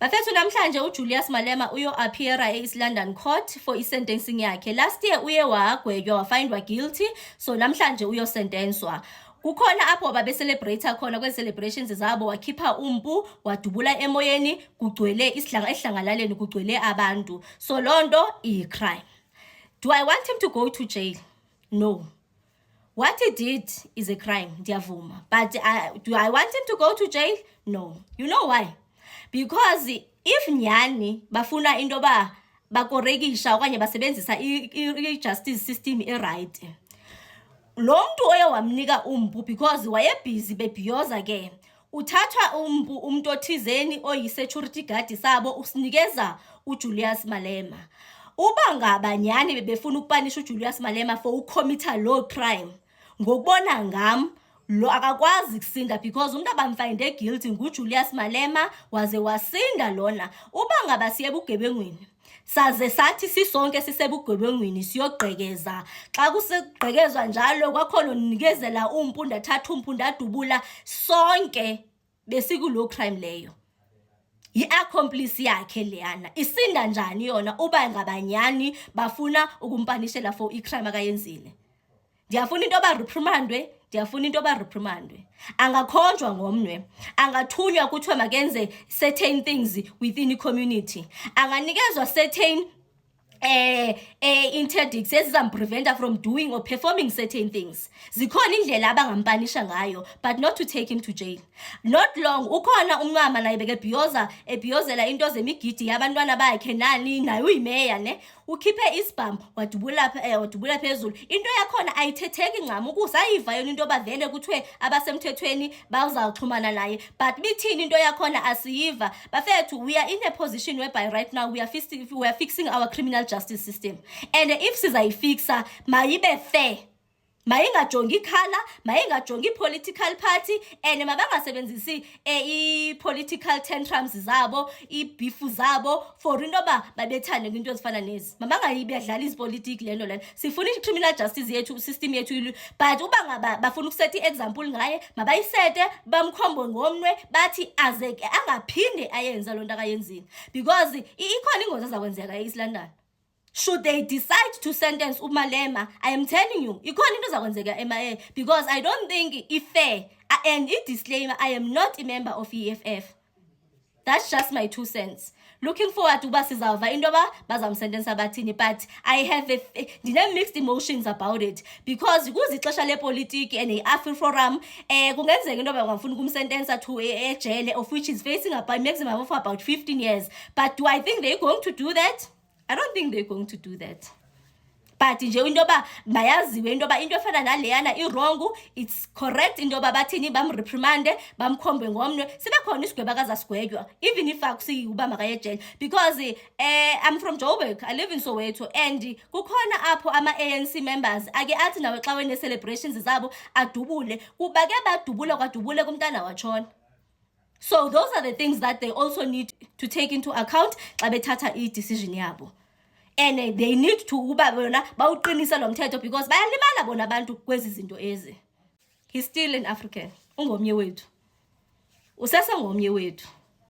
Bafethu namhlanje uJulius Malema uyo-appeara e-East London Court for i-sentencing yakhe. Last year uye wagwetywa wafindwa guilty, so namhlanje uyosentenswa. Kukhona apho babe-celebrate khona kwezi-celebrations zabo, wakhipha umpu, wadubula emoyeni, kugcwele esihlangalaleni kugcwele abantu. So lonto iyi-crime. Do I want him to go to jail? No. What he did is a crime, ndiyavuma. But do I want him to go to jail? No. You know why? Because if nyani bafuna into bakorekisha okanye basebenzisa i-justice system right, lo mntu oye wamnika umpu because wayebhizi bebhiyoza ke, uthathwa umpu umuntu othizeni oyi-security guard sabo usinikeza uJulius Malema. Uba ngabanyani bebefuna ukupanisha uJulius Malema for ucommita law crime, ngokubona ngam lo akakwazi kusinda because umuntu abamfinde guilty nguJulius Malema waze wasinda lona. Uba ngaba siye bugebengwini saze sathi sisonke sisebugebengwini siyogqekeza, xa kusegqekezwa njalo kwakhona nikezela umpu ndathatha umpu ndadubula, sonke besikulo crime leyo. I-accomplice yakhe leyana isinda njani yona uba ngabanyani bafuna ukumpanishela for i-crime akayenzile? Ndiyafuna into reprimandwe, ndiyafuna into reprimandwe. Angakhonjwa ngomnwe, angathunywa kuthiwe makenze certain things within the community, anganikezwa certain interdicts ezizampreventa from doing or performing certain things. Zikhona indlela abangampanisha ngayo, but not to take him to jail. Not long ukhona umncama naye ebhiyozela into zemigidi yabantwana bakhe nani naye uyimeya ne, ukhiphe isibhamu wadubula phezulu. Into yakhona ayithetheki ncam ukusayiva yona into bavele kuthiwe abasemthethweni bazawuxhumana naye, but bithini into yakhona asiyiva. Bafethu, we are in a position whereby right now we are fixing our criminal justice system, and if sizayifixa mayibe fair, mayingajongi khala, mayingajongi political party, and mabangasebenzisi i-political tantrums zabo, i-beef zabo for into babethane into ezifana nezi. Mabangayibedlala izipolitiki lento lena. Sifuna i-criminal justice yethu, system yethu, but uba ngaba bafuna ukusetha i-example ngaye, mabayisete bamkhombo ngomnwe bathi azeke angaphinde ayenza loo nto akayenzile, because ikhona ingozi ezakwenzeka e-East London. Should they decide to sentence uMalema, I am telling you, ikhona into ezakwenzeka ema, because I don't think it's fair. And disclaimer, I am not a member of EFF. That's just my 2 cents. Looking forward to basizava indoba bazamsentence abathini, but I have mixed emotions about it, because kuzixesha lepolitiki and i-AfriForum kungenzeka indoba ngafuna ukumsentence to ejele, of which is facing a maximum of about 15 years. But do I think they're going to do that? I don't think they're going to do that. But nje indoba bayaziwe indoba into efana naleyana i-wrong, it's correct indoba bathini bamreprimande bamkhombe ngomnwe, sibe khona isigweba kazasigwetywa, even if akusiuba makaye ejele. Because I'm from Joburg, I live in Soweto, and kukhona apho ama-ANC members ake athi nawe xa wene celebrations zabo adubule, kuba ke badubula kwadubule kumntana watshona. So those are the things that they also need to take into account xa bethatha i-decision yabo. And they need to uba bona bawuqinisa lo mthetho, because bayalimala bona abantu kwezi zinto ezi. He's still an African. Ungomnye wethu. Usasengomnye wethu.